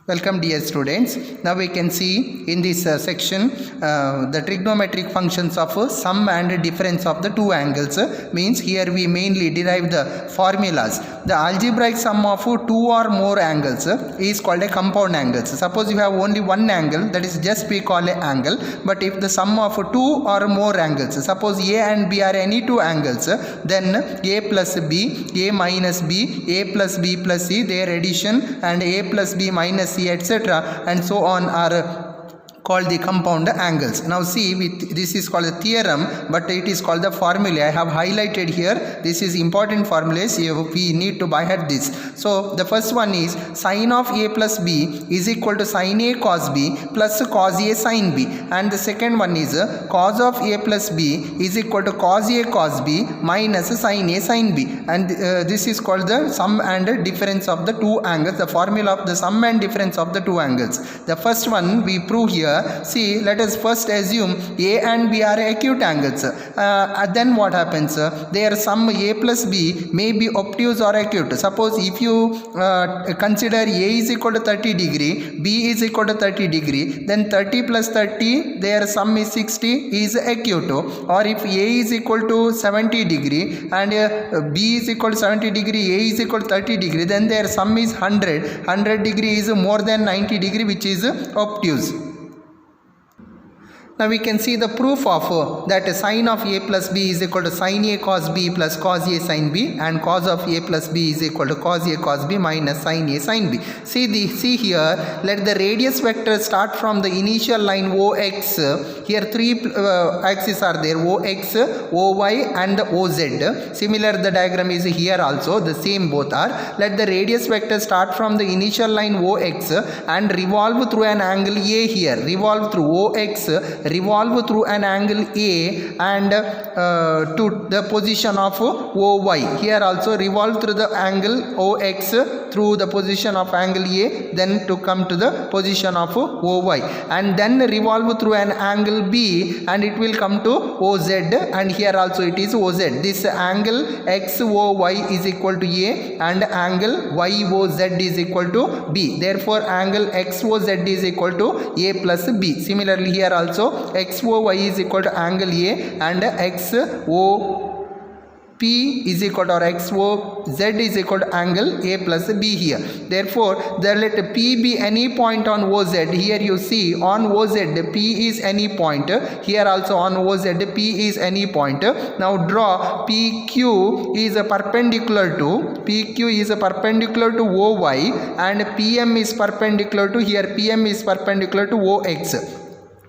Welcome dear students. Now we can see in this section the trigonometric functions of sum and difference of the two angles. Means here we mainly derive the formulas. The algebraic sum of two or more angles is called a compound angle. Suppose you have only one angle, that is just we call a angle. But if the sum of two or more angles, suppose A and B are any two angles, then A plus B, A minus B, A plus B plus C, their addition, and A plus B minus C, etc., and so on are called the compound angles. Now see, this is called the theorem, but it is called the formula. I have highlighted here. This is important formulas. We need to by heart this. So the first one is sine of A plus B is equal to sine A cos B plus cos A sin B, and the second one is cos of A plus B is equal to cos A cos B minus sin A sin B, and this is called the sum and difference of the two angles. The formula of the sum and difference of the two angles. The first one we prove here. See, let us first assume A and B are acute angles. Then what happens? Their sum A plus B may be obtuse or acute. Suppose if you consider A is equal to 30 degree, B is equal to 30 degree, then 30 plus 30, their sum is 60, is acute. Or if A is equal to 70 degree and B is equal to 70 degree, A is equal to 30 degree, then their sum is 100. 100 degree is more than 90 degree, which is obtuse. Now we can see the proof of that sine of A plus B is equal to sine A cos B plus cos A sin B, and cos of A plus B is equal to cos A cos B minus sine A sin B. See here, let the radius vector start from the initial line OX. Here three axes are there, OX, OY and OZ. Similar the diagram is here also, the same both are. Let the radius vector start from the initial line OX and revolve through an angle A here. Revolve through OX, revolve through an angle A and to the position of OY. Here also revolve through the angle OX through the position of angle A, then to come to the position of OY, and then revolve through an angle B and it will come to OZ, and here also it is OZ. This angle XOY is equal to A and angle YOZ is equal to B. Therefore angle XOZ is equal to A plus B. Similarly here also XOY is equal to angle A and XOP is equal to, or XOZ is equal to angle A plus B here. Therefore, let P be any point on OZ. Here you see on OZ P is any point. Here also on OZ P is any point. Now draw PQ is a perpendicular to OY and PM is perpendicular to, here PM is perpendicular to OX.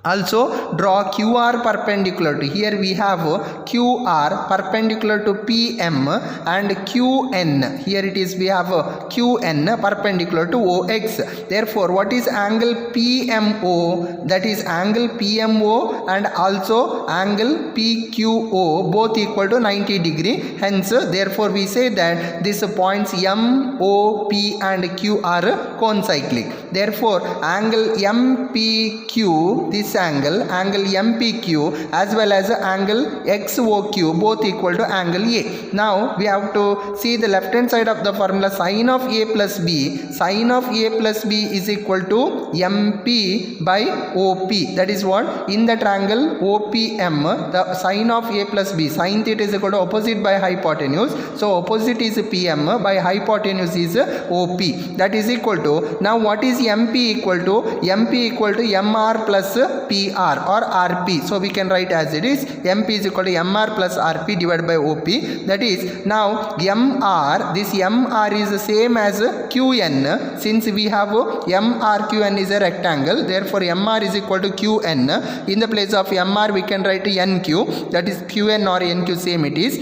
Also draw QR perpendicular to, here we have QR perpendicular to PM and QN, here it is we have QN perpendicular to OX. Therefore what is angle PMO? That is angle PMO and also angle PQO both equal to 90 degree. Hence therefore we say that these points M, O, P and Q are concyclic. Therefore angle MPQ, this angle MPQ as well as angle XOQ both equal to angle A. Now we have to see the left hand side of the formula. Sine of A plus B is equal to MP by OP. That is what? In the triangle OPM, the sine of A plus B, sine theta is equal to opposite by hypotenuse. So opposite is PM by hypotenuse is OP. That is equal to, now what is MP equal to? MP equal to MR plus PR or RP. So we can write as it is, MP is equal to MR plus RP divided by OP. That is, now MR, this MR is the same as QN. Since we have MRQN is a rectangle, therefore MR is equal to QN. In the place of MR we can write NQ, that is QN or NQ same it is,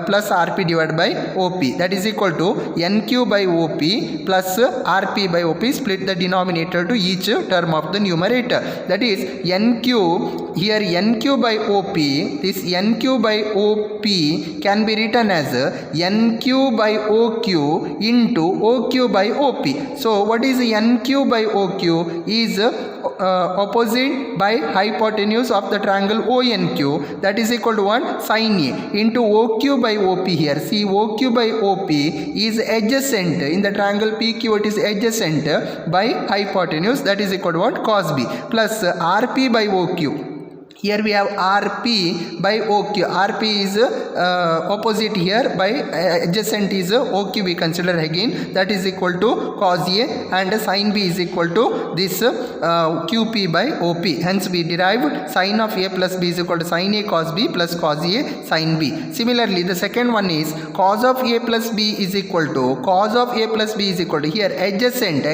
plus RP divided by OP. That is equal to NQ by OP plus RP by OP. Split the denominator to each term of the numerator. That is NQ, here NQ by OP, this NQ by OP can be written as NQ by OQ into OQ by OP. So what is NQ by OQ? Is opposite by hypotenuse of the triangle ONQ, that is equal to what? Sin A into OQ by OP here. See, OQ by OP is adjacent in the triangle PQ, it is adjacent by hypotenuse, that is equal to what? Cos B, plus RP by OQ. Here we have RP by OQ. RP is opposite here, by adjacent is OQ we consider again, that is equal to cos A, and sin B is equal to this QP by OP. Hence we derived sin of A plus B is equal to sin A cos B plus cos A sin B. Similarly, the second one is cos of A plus B is equal to, cos of A plus B is equal to, here adjacent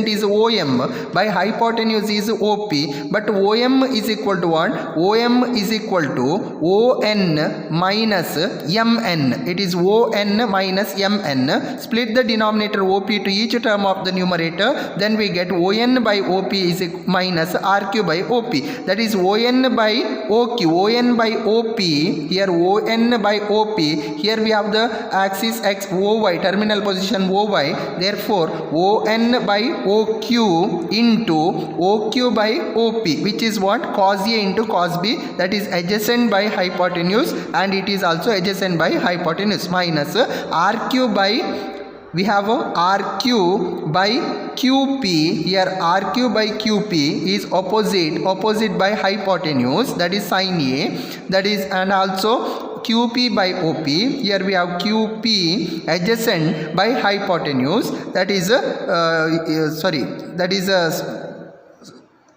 is OM by hypotenuse is OP, but OM is equal to what? OM is equal to ON minus MN. It is ON minus MN. Split the denominator OP to each term of the numerator. Then we get ON by OP is minus RQ by OP. That is ON by OQ. ON by OP. Here ON by OP. Here we have the axis X OY, terminal position OY. Therefore ON by OQ into OQ by OP, which is what? Cos A into cos B, that is adjacent by hypotenuse, and it is also adjacent by hypotenuse, minus RQ by, we have RQ by QP. Here RQ by QP is opposite by hypotenuse, that is sin A, that is, and also QP by OP. Here we have QP adjacent by hypotenuse, that is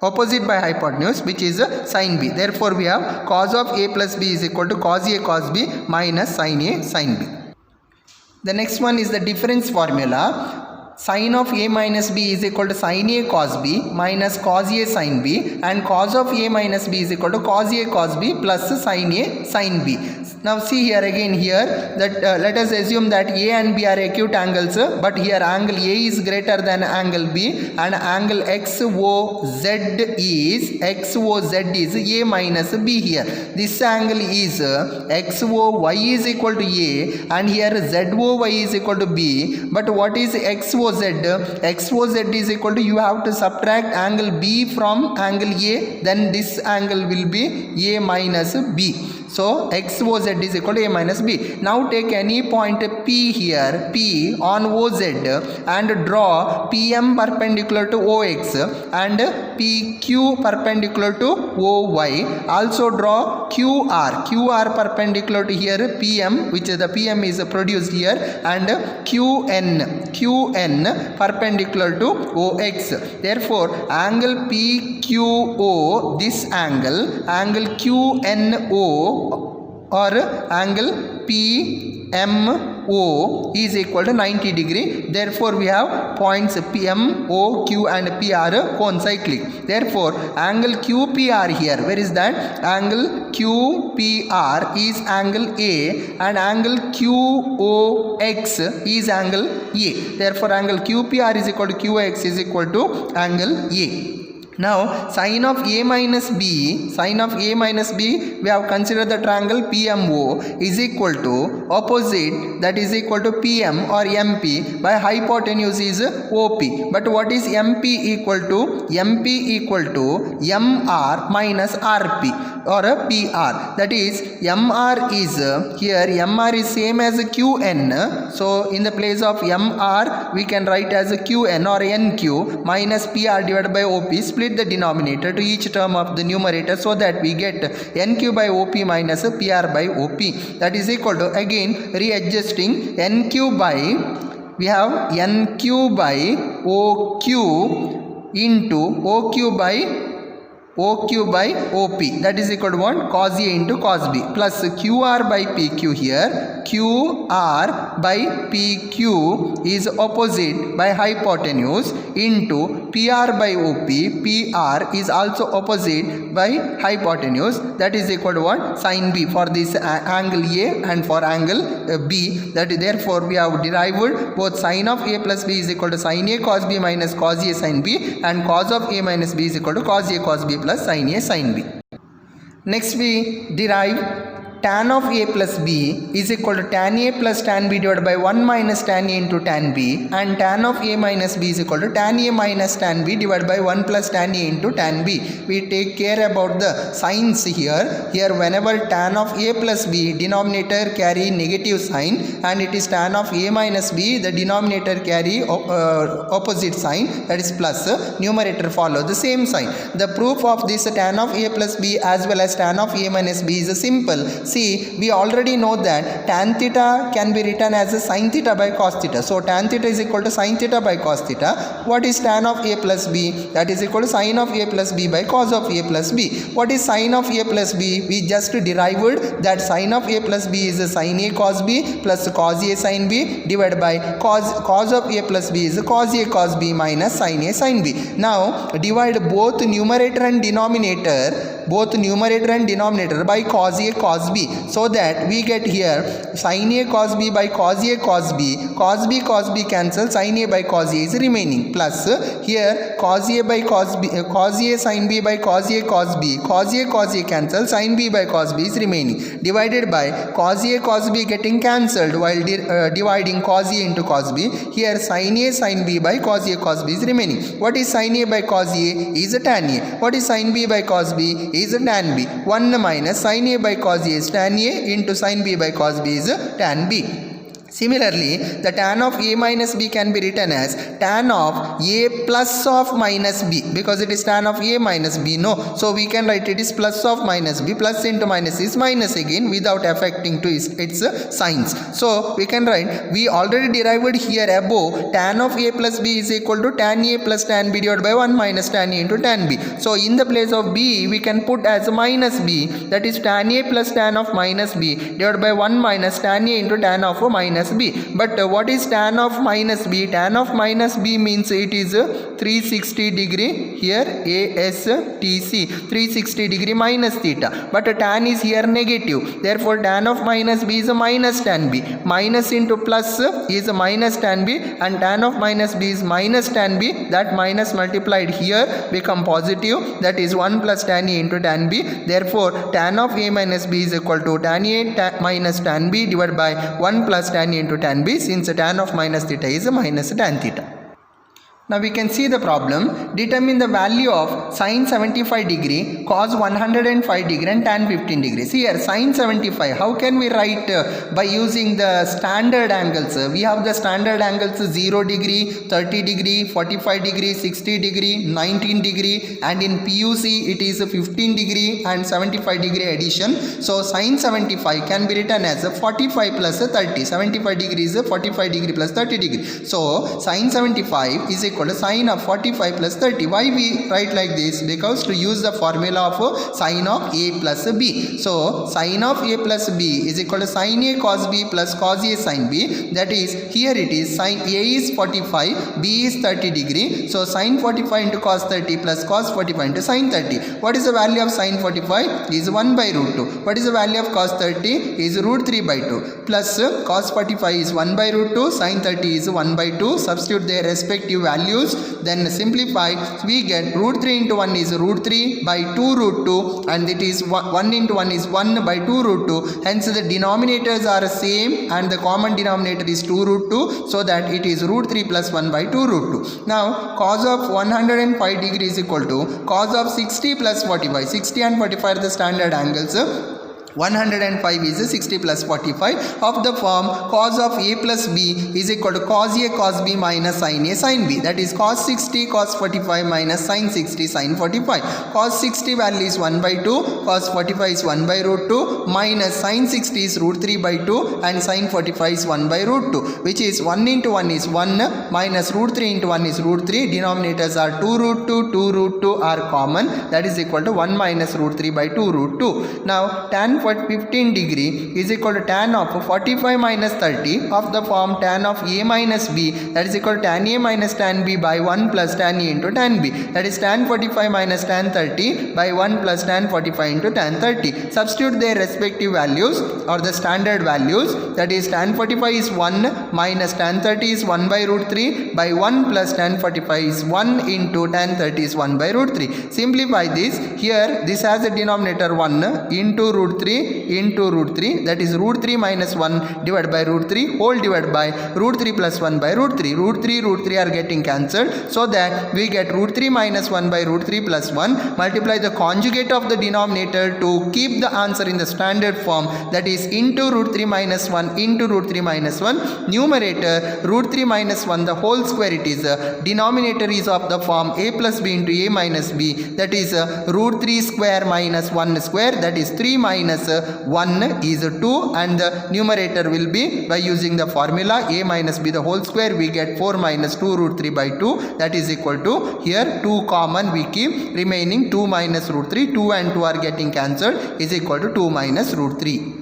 opposite by hypotenuse, which is sin B. Therefore we have cos of A plus B is equal to cos A cos B minus sin A sin B. The next one is the difference formula. Sin of A minus B is equal to sin A cos B minus cos A sin B, and cos of A minus B is equal to cos A cos B plus sin A sin B. Now see here again, here that let us assume that A and B are acute angles, but here angle A is greater than angle B, and angle XOZ is A minus B here. This angle is XOY is equal to A, and here ZOY is equal to B. But what is XOZ? XOZ is equal to, you have to subtract angle B from angle A, then this angle will be A minus B. So XOZ is equal to A minus B. Now take any point P here, P on OZ, and draw PM perpendicular to OX and PQ perpendicular to OY. Also draw QR perpendicular to here PM, which is the PM is produced here, and QN perpendicular to OX. Therefore angle PQO, this angle QNO or angle PMO is equal to 90 degree. Therefore we have points PM, O, Q and P are concyclic. Therefore angle QPR here, where is that? Angle QPR is angle A, and angle QOX is angle A. Therefore angle QPR is equal to QX is equal to angle A. Now sin of A minus B, we have considered the triangle PMO is equal to opposite, that is equal to PM or MP by hypotenuse is OP. But what is MP equal to? MP equal to MR minus RP or a PR. That is MR is here, MR is same as QN. So in the place of MR we can write as QN or NQ minus PR divided by OP. Split the denominator to each term of the numerator, so that we get NQ by OP minus PR by OP. That is equal to, again readjusting, NQ by, we have NQ by OQ into OQ by OP, that is equal to what? Cos A into cos B, plus QR by PQ here. QR by PQ is opposite by hypotenuse into PR by OP. PR is also opposite by hypotenuse, that is equal to what? Sin B for this angle A and for angle B. That is, therefore we have derived both sin of A plus B is equal to sin A cos B minus cos A sin B, and cos of A minus B is equal to cos A cos B plus plus sin A sin B. Next we derive tan of A plus B is equal to tan A plus tan B divided by 1 minus tan A into tan B, and tan of A minus B is equal to tan A minus tan B divided by 1 plus tan A into tan B. We take care about the signs here. Here whenever tan of A plus B, denominator carry negative sign, and it is tan of A minus B, the denominator carry opposite sign, that is plus. Numerator follow the same sign. The proof of this tan of A plus B as well as tan of A minus B is simple. See, we already know that tan theta can be written as a sin theta by cos theta. So tan theta is equal to sin theta by cos theta. What is tan of A plus B? That is equal to sin of A plus B by cos of A plus B. What is sin of A plus B? We just derived that sin of A plus B is a sin A cos B plus cos A sin B divided by cos of A plus B is a cos A cos B minus sin A sin B. Now divide both numerator and denominator by cos A cos B, so that we get here sin A cos B by cos A cos B, cos B cancel, sin A by cos A is remaining, plus here cos A by cos B, cos A sin B by cos A cos B, cos A cancel, sin B by cos B is remaining, divided by cos A cos B getting cancelled while dividing cos A into cos B. Here sin A sin B by cos A cos B is remaining. What is sin A by cos A? Is a tan A. What is sin B by cos B? Is a tan B. 1 minus sin A by cos A is tan A into sin B by cos B is tan B. Similarly, the tan of A minus B can be written as tan of A plus of minus B, because it is tan of A minus B, no. So we can write it is plus of minus B. Plus into minus is minus again without affecting to its signs. So we can write, we already derived here above tan of A plus B is equal to tan A plus tan B divided by 1 minus tan A into tan B. So in the place of B we can put as minus B, that is tan A plus tan of minus B divided by 1 minus tan A into tan of minus B. But what is tan of minus B? Tan of minus B means it is 360 degree, here ASTC, 360 degree minus theta, but tan is here negative, therefore tan of minus B is a minus tan B. Minus into plus is a minus tan B, and tan of minus B is minus tan B. That minus multiplied here become positive, that is 1 plus tan A into tan B. Therefore tan of A minus B is equal to tan A minus tan B divided by 1 plus tan A into tan B, since tan of minus theta is a minus tan theta. Now we can see the problem. Determine the value of sin 75 degree, cos 105 degree and tan 15 degree. See here sin 75, how can we write by using the standard angles? We have the standard angles 0 degree, 30 degree, 45 degree, 60 degree, 19 degree, and in PUC it is 15 degree and 75 degree addition. So sin 75 can be written as 45 plus 30. 75 degree is 45 degree plus 30 degree. So sin 75 is equal to sin of 45 plus 30. Why we write like this? Because to use the formula of sin of A plus B. So sin of A plus B is equal to sin A cos B plus cos A sin B. That is, here it is sin A is 45, B is 30 degree. So sin 45 into cos 30 plus cos 45 into sin 30. What is the value of sin 45? Is 1 by root 2. What is the value of cos 30? Is root 3 by 2. Plus cos 45 is 1 by root 2, sin 30 is 1 by 2. Substitute their respective values, then simplify, we get root 3 into 1 is root 3 by 2 root 2, and it is 1 into 1 is 1 by 2 root 2. Hence the denominators are same and the common denominator is 2 root 2, so that it is root 3 plus 1 by 2 root 2. Now cos of 105 degree is equal to cos of 60 plus 45. 60 and 45 are the standard angles. 105 is 60 plus 45 of the form cos of A plus B is equal to cos A cos B minus sin A sin B. That is cos 60 cos 45 minus sin 60 sin 45. Cos 60 value is 1 by 2, cos 45 is 1 by root 2, minus sin 60 is root 3 by 2, and sin 45 is 1 by root 2, which is 1 into 1 is 1 minus root 3 into 1 is root 3. Denominators are 2 root 2, 2 root 2 are common. That is equal to 1 minus root 3 by 2 root 2. Now tan for 15 degree is equal to tan of 45 minus 30 of the form tan of a minus b, that is equal to tan a minus tan b by 1 plus tan a into tan b, that is tan 45 minus tan 30 by 1 plus tan 45 into tan 30. Substitute their respective values or the standard values, that is tan 45 is 1 minus tan 30 is 1 by root 3 by 1 plus tan 45 is 1 into tan 30 is 1 by root 3. Simplify this. Here this has a denominator 1 into root 3 into root 3, that is root 3 minus 1 divided by root 3 whole divided by root 3 plus 1 by root 3. Root 3 are getting cancelled, so that we get root 3 minus 1 by root 3 plus 1. Multiply the conjugate of the denominator to keep the answer in the standard form, that is into root 3 minus 1 into root 3 minus 1. Numerator root 3 minus 1 the whole square it is. Denominator is of the form a plus b into a minus b, that is root 3 square minus 1 square, that is 3 minus 1 is 2, and the numerator will be, by using the formula a minus b the whole square, we get 4 minus 2 root 3 by 2, that is equal to, here 2 common we keep, remaining 2 minus root 3, 2 and 2 are getting cancelled, is equal to 2 minus root 3.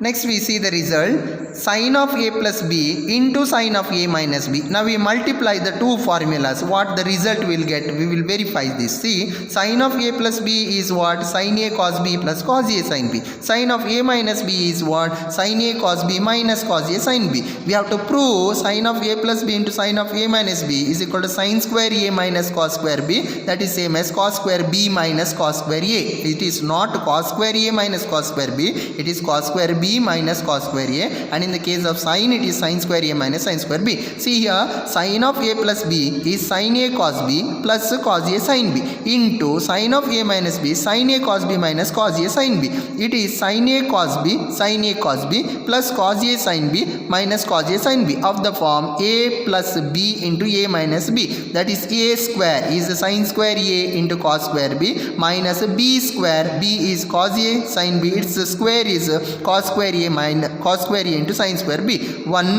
Next we see the result, sine of a plus b into sine of a minus b. Now we multiply the two formulas, what the result will get, we will verify this. See, sine of a plus b is what? Sine a cos b plus cos a sine b. Sine of a minus b is what? Sine a cos b minus cos a sine b. We have to prove sine of a plus b into sine of a minus b is equal to sine square a minus cos square b, that is same as cos square b minus cos square a. It is not cos square a minus cos square b, it is cos square b minus cos square a, and in the case of sine it is sin square a minus sin square b. See here, sine of a plus b is sin a cos b plus cos a sin b into sine of a minus b sin a cos b minus cos a sin b. It is sin a cos b plus cos a sin b minus cos a sin b of the form a plus b into a minus b, that is a square is sin square a into cos square b minus b square, b is cos a sin b, its square is cos square a minus cos square a into sin square b. One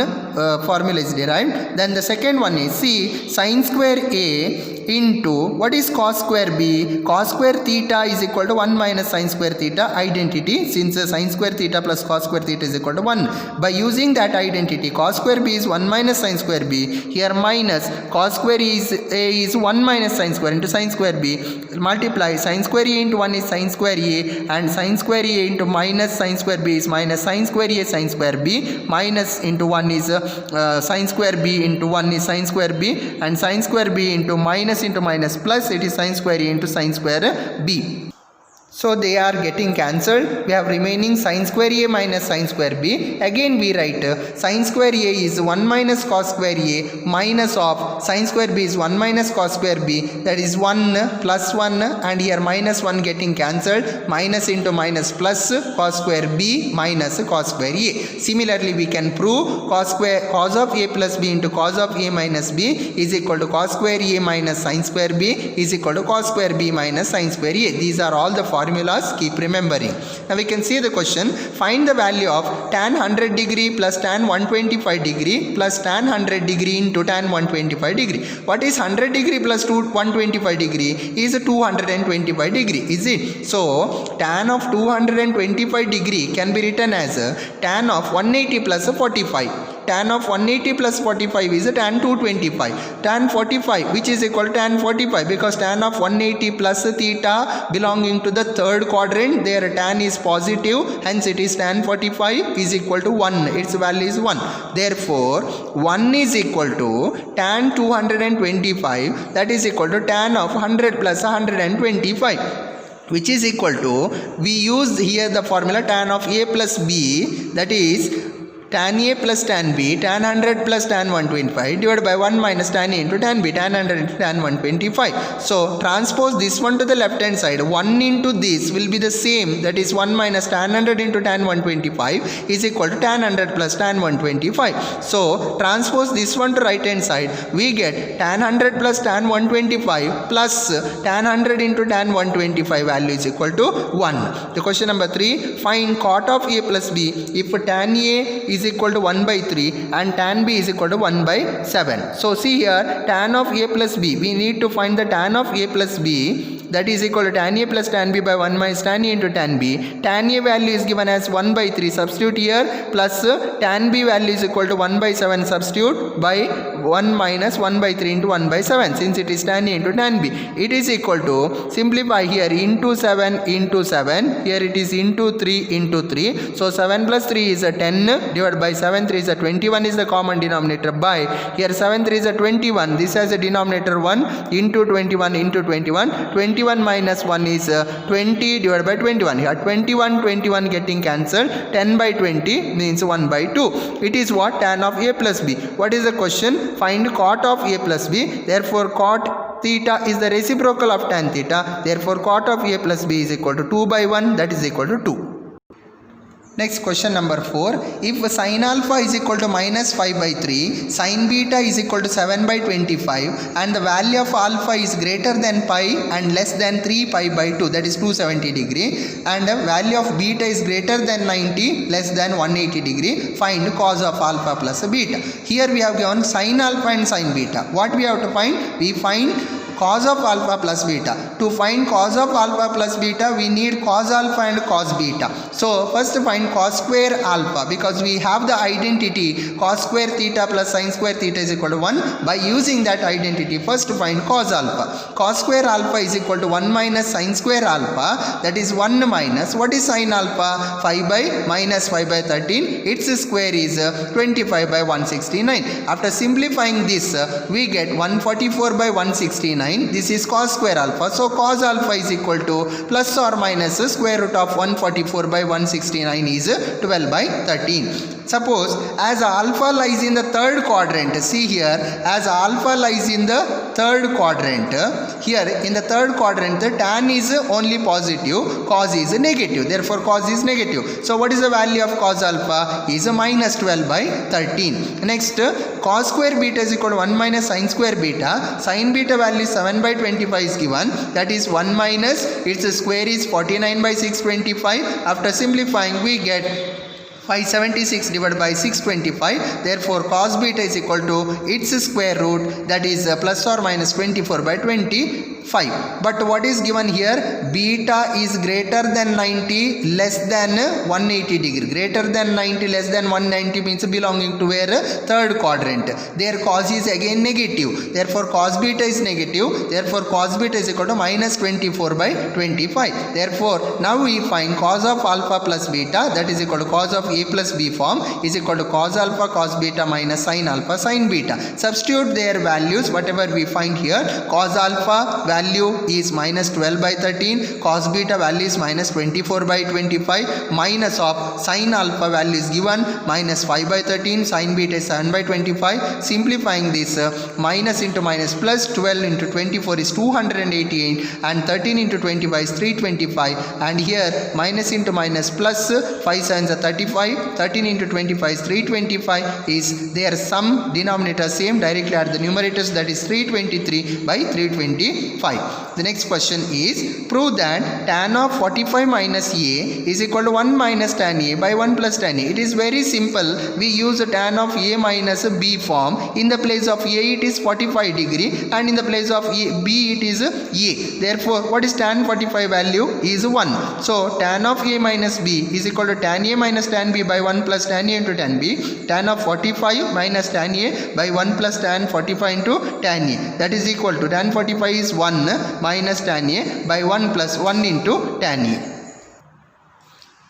formula is derived. Then the second one is, see, sin square a into what is cos square b? Cos square theta is equal to 1 minus sin square theta, identity, since sin square theta plus cos square theta is equal to 1. By using that identity, cos square b is 1 minus sin square b, here minus cos square a is 1 minus sin square into sin square b, multiply sin square a into 1 is sin square a, and sin square a into minus sin square b is minus sin square a sin square b, minus into 1 is sin square b into 1 is sin square b, and sin square b into minus plus, it is sin square a into sin square b. So they are getting cancelled. We have remaining sin square a minus sin square b. Again we write sin square a is 1 minus cos square a minus of sin square b is 1 minus cos square b, that is 1 plus 1, and here minus 1 getting cancelled, minus into minus plus cos square b minus cos square a. Similarly we can prove cos of a plus b into cos of a minus b is equal to cos square a minus sin square b is equal to cos square b minus sin square a. These are all the formulas, keep remembering. Now we can see the question, find the value of tan 100 degree plus tan 125 degree plus tan 100 degree into tan 125 degree. What is 100 degree plus 125 degree is 225 degree, is it? So tan of 225 degree can be written as tan of 180 plus 45. Tan of 180 plus 45 is tan 225. Tan 45, which is equal to tan 45, because tan of 180 plus theta belonging to the third quadrant, their tan is positive, hence it is tan 45 is equal to 1. Its value is 1. Therefore 1 is equal to tan 225, that is equal to tan of 100 plus 125, which is equal to, we use here the formula tan of a plus b, that is tan a plus tan b, tan 100 plus tan 125 divided by 1 minus tan a into tan b, tan 100 into tan 125. So transpose this one to the left hand side, 1 into this will be the same, that is 1 minus tan 100 into tan 125 is equal to tan 100 plus tan 125. So transpose this one to right hand side, we get tan 100 plus tan 125 plus tan 100 into tan 125 value is equal to 1. The question number 3, find cot of a plus b if tan a is equal to 1 by 3 and tan b is equal to 1 by 7. So see here, tan of a plus b, we need to find the tan of a plus b that is equal to tan A plus tan B by 1 minus tan A into tan B. Tan A value is given as 1 by 3, substitute here, plus tan B value is equal to 1 by 7, substitute by 1 minus 1 by 3 into 1 by 7, since it is tan A into tan B. It is equal to, simplify here, into 7 into 7, here it is into 3 into 3, so 7 plus 3 is a 10 divided by 7 3 is a 21 is the common denominator, by here 7 3 is a 21, this has a denominator 1 into 21 into 21, 21 minus 1 is 20 divided by 21, here 21 getting cancelled, 10 by 20 means 1 by 2. It is what? Tan of A plus B. What is the question? Find cot of A plus B. Therefore cot theta is the reciprocal of tan theta, therefore cot of A plus B is equal to 2 by 1, that is equal to 2. Next question number 4. If sin alpha is equal to minus 5 by 3, sin beta is equal to 7 by 25 and the value of alpha is greater than pi and less than 3 pi by 2, that is 270 degree, and the value of beta is greater than 90 less than 180 degree, find cos of alpha plus beta. Here we have given sin alpha and sin beta. What we have to find? We find cos of alpha plus beta. To find cos of alpha plus beta, we need cos alpha and cos beta. So first find cos square alpha, because we have the identity cos square theta plus sin square theta is equal to 1. By using that identity, first find cos alpha. Cos square alpha is equal to 1 minus sin square alpha, that is 1 minus, what is sin alpha? 5 by minus 5 by 13, its square is 25 by 169. After simplifying this, we get 144 by 169. This is cos square alpha. So cos alpha is equal to plus or minus square root of 144 by 169 is 12 by 13. Suppose as alpha lies in the third quadrant, see here, as alpha lies in the third quadrant, here in the third quadrant the tan is only positive, cos is negative, therefore cos is negative. So what is the value of cos alpha? Is minus 12 by 13. Next, cos square beta is equal to 1 minus sin square beta. Sin beta value 7 by 25 is given, that is 1 minus its square is 49 by 625. After simplifying we get 576 divided by 625, therefore cos beta is equal to its square root, that is plus or minus 24 by 25. But what is given here? Beta is greater than 90 less than 180 degree. Greater than 90 less than 190 means belonging to where? Third quadrant. Their cos is again negative, therefore cos beta is negative, therefore cos beta is equal to minus 24 by 25. Therefore now we find cos of alpha plus beta, that is equal to cos of A plus B form is equal to cos alpha cos beta minus sin alpha sin beta. Substitute their values, whatever we find here. Cos alpha value is minus 12 by 13, cos beta value is minus 24 by 25, minus of sin alpha value is given minus 5 by 13, sin beta is 7 by 25. Simplifying this, minus into minus plus 12 into 24 is 288 and 13 into 25 is 325, and here minus into minus plus 5 7s are 35, 13 into 25 is 325, is their sum denominator same, directly add the numerators, that is 323 by 325. The next question is, prove that tan of 45 minus A is equal to 1 minus tan A by 1 plus tan A. It is very simple. We use tan of A minus B form. In the place of A it is 45 degree and in the place of B it is A. Therefore what is tan 45 value? Is 1. So tan of A minus B is equal to tan A minus tan B by 1 plus tan A into tan B. Tan of 45 minus tan A by 1 plus tan 45 into tan A. That is equal to tan 45 is 1 minus tan A by 1 plus 1 into tan A.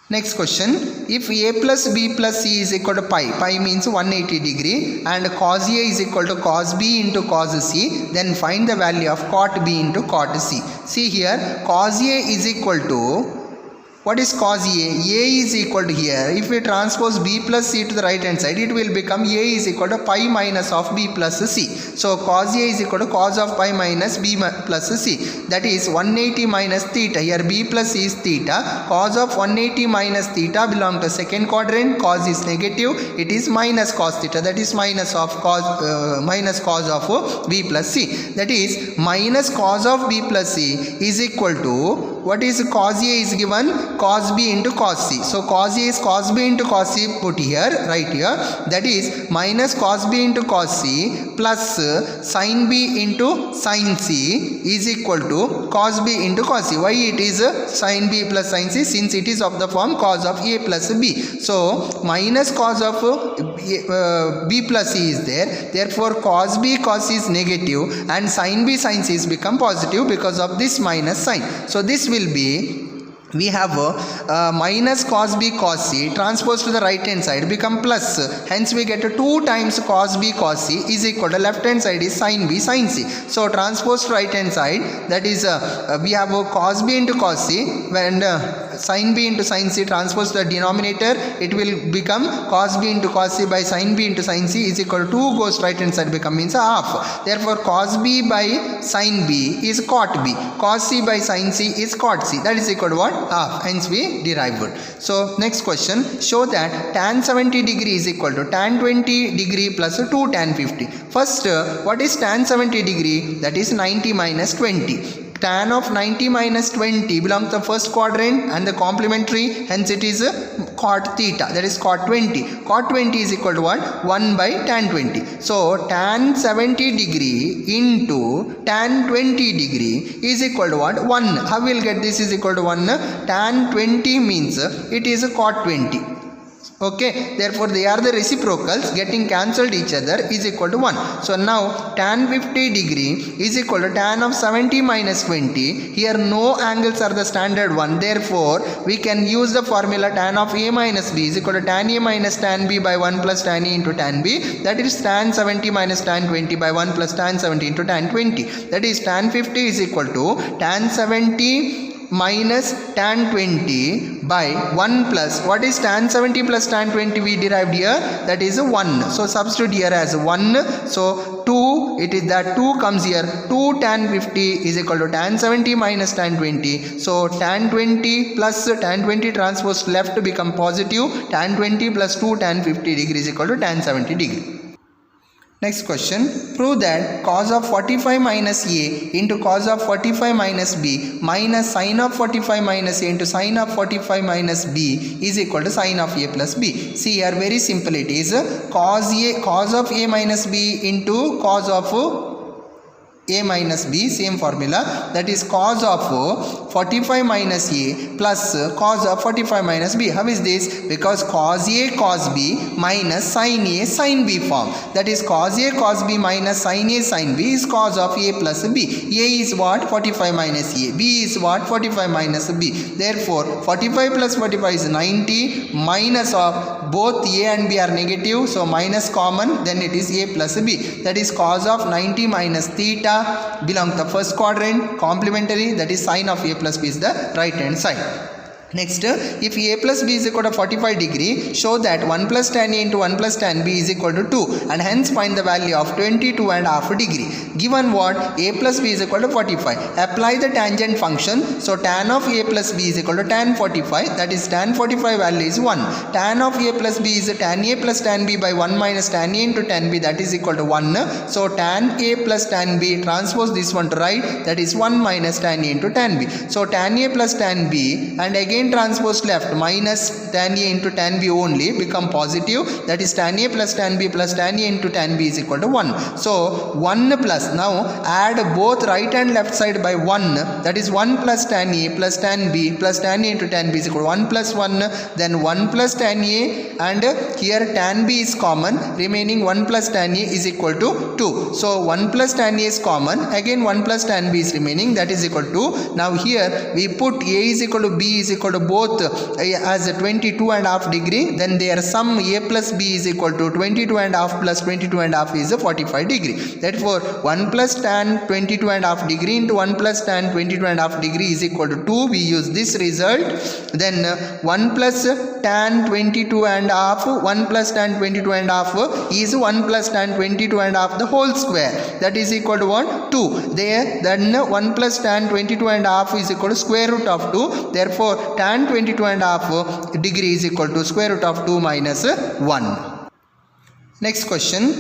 Next question, if A plus B plus C is equal to pi means 180 degree, and cos A is equal to cos B into cos C, then find the value of cot B into cot C. See here, cos A is equal to, what is cos A? A is equal to, here if we transpose B plus C to the right hand side, it will become A is equal to pi minus of B plus C. So cos A is equal to cos of pi minus B plus C, that is 180 minus theta. Here B plus C is theta. Cos of 180 minus theta belong to second quadrant. Cos is negative, it is minus cos theta, that is minus of cos of B plus C, that is minus cos of B plus C is equal to what is cos A is given cos B into cos C. So cos A is cos B into cos C put here, right here. That is minus cos B into cos C plus sin B into sin C is equal to cos B into cos C. Why it is sin B plus sin C? Since it is of the form cos of A plus B. So minus cos of B plus C is there. Therefore cos B cos C is negative and sin B sin C is become positive because of this minus sign. So this will be, we have minus cos B cos C transposed to the right hand side become plus, hence we get 2 times cos B cos C is equal to left hand side is sin B sin C. So transposed to right hand side, that is we have cos B into cos C and sin B into sin C transposed to the denominator, it will become cos B into cos C by sin B into sin C is equal to 2 goes right hand side become means half. Therefore cos B by sin B is cot B, cos C by sin C is cot C, that is equal to what? Half. Hence we derived. So next question, show that tan 70 degree is equal to tan 20 degree plus 2 tan 50. First, what is tan 70 degree? That is 90 minus 20. Tan of 90 minus 20 belongs to the first quadrant and the complementary, hence it is cot theta, that is cot 20. Cot 20 is equal to what? 1 by tan 20. So tan 70 degree into tan 20 degree is equal to what? 1. How we will get this is equal to 1? Tan 20 means it is cot 20. Okay, therefore they are the reciprocals, getting cancelled each other is equal to 1. So now tan 50 degree is equal to tan of 70 minus 20. Here no angles are the standard one, therefore we can use the formula tan of A minus B is equal to tan A minus tan B by 1 plus tan A into tan B, that is tan 70 minus tan 20 by 1 plus tan 70 into tan 20, that is tan 50 is equal to tan 70 minus tan 20 by 1 plus, what is tan 70 plus tan 20 we derived here, that is 1. So substitute here as 1. So 2, it is that 2 comes here, 2 tan 50 is equal to tan 70 minus tan 20. So tan 20 plus tan 20 transposed left become positive, tan 20 plus 2 tan 50 degree is equal to tan 70 degree. Next question, prove that cos of 45 minus A into cos of 45 minus B minus sin of 45 minus A into sin of 45 minus B is equal to sin of A plus B. See here, very simple it is, cos of A minus B into cos of A minus B, same formula, that is cos of 45 minus A plus cos of 45 minus B. How is this? Because cos A cos B minus sin A sin B form, that is cos A cos B minus sin A sin B is cos of A plus B. A is what? 45 minus A. B is what? 45 minus B. Therefore 45 plus 45 is 90, minus of both A and B are negative, so minus common, then it is A plus B, that is cos of 90 minus theta belong to the first quadrant, complementary, that is sin of A plus B is the right hand side. Next, if A plus B is equal to 45 degree, show that 1 plus tan A into 1 plus tan B is equal to 2 and hence find the value of 22.5 degree. Given what? A plus B is equal to 45. Apply the tangent function. So tan of A plus B is equal to tan 45, that is tan 45 value is 1. Tan of A plus B is tan A plus tan B by 1 minus tan A into tan B, that is equal to 1. So tan A plus tan B, transpose this one to right, that is 1 minus tan A into tan B. So tan A plus tan B and again transpose left, minus tan A into tan B only become positive, that is tan A plus tan B plus tan A into tan B is equal to 1. So 1 plus, now add both right and left side by 1, that is 1 plus tan A plus tan B plus tan A into tan B is equal to 1 plus 1, then 1 plus tan A and here tan B is common, remaining 1 plus tan A is equal to 2. So 1 plus tan A is common, again 1 plus tan B is remaining, that is equal to 2. Now here we put A is equal to B is equal to both as 22.5 degree, then their sum A plus B is equal to 22.5 plus 22.5 is 45 degree. Therefore 1 plus tan 22.5 degree into 1 plus tan 22.5 degree is equal to 2. We use this result. Then 1 plus tan 22.5, 1 plus tan 22.5 is 1 plus tan 22.5 the whole square, that is equal to what? 2. There then 1 plus tan 22.5 is equal to square root of 2. Therefore tan 22.5 degree is equal to square root of 2 minus 1. Next question,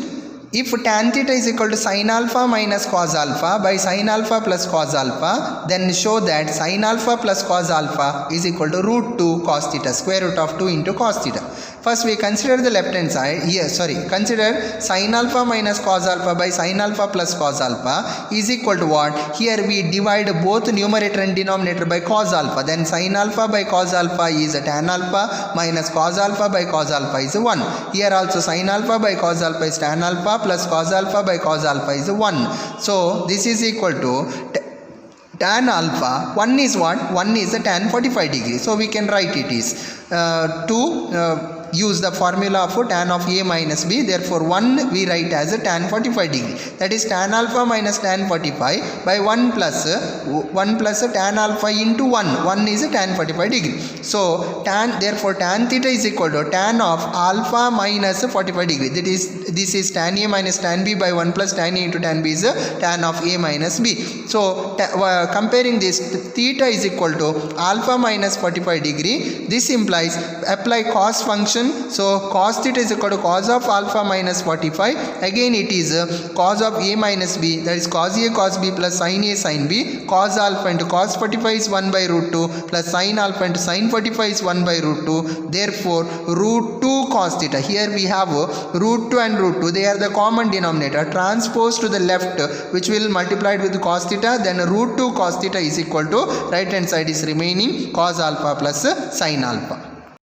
if tan theta is equal to sin alpha minus cos alpha by sin alpha plus cos alpha, then show that sin alpha plus cos alpha is equal to root 2 cos theta, square root of 2 into cos theta. First we consider the left hand side here, consider sin alpha minus cos alpha by sin alpha plus cos alpha is equal to what? Here we divide both numerator and denominator by cos alpha, then sin alpha by cos alpha is tan alpha minus cos alpha by cos alpha is 1. Here also sin alpha by cos alpha is tan alpha plus cos alpha by cos alpha is 1. So this is equal to tan alpha. 1 is what? 1 is a tan 45 degree. So we can write it is use the formula of tan of a minus b. Therefore 1 we write as a tan 45 degree. That is tan alpha minus tan 45 by 1 plus tan alpha into 1. 1 is a tan 45 degree. So therefore tan theta is equal to tan of alpha minus 45 degree. That is, this is tan a minus tan b by 1 plus tan a into tan b is tan of a minus b. So comparing this, theta is equal to alpha minus 45 degree. This implies apply cos function. So cos theta is equal to cos of alpha minus 45. Again it is cos of a minus b, that is cos a cos b plus sin a sin b. Cos alpha into cos 45 is 1 by root 2 plus sin alpha into sin 45 is 1 by root 2. Therefore root 2 cos theta. Here we have root 2 and root 2. They are the common denominator. Transpose to the left, which will multiply with cos theta. Then root 2 cos theta is equal to right hand side is remaining cos alpha plus sin alpha.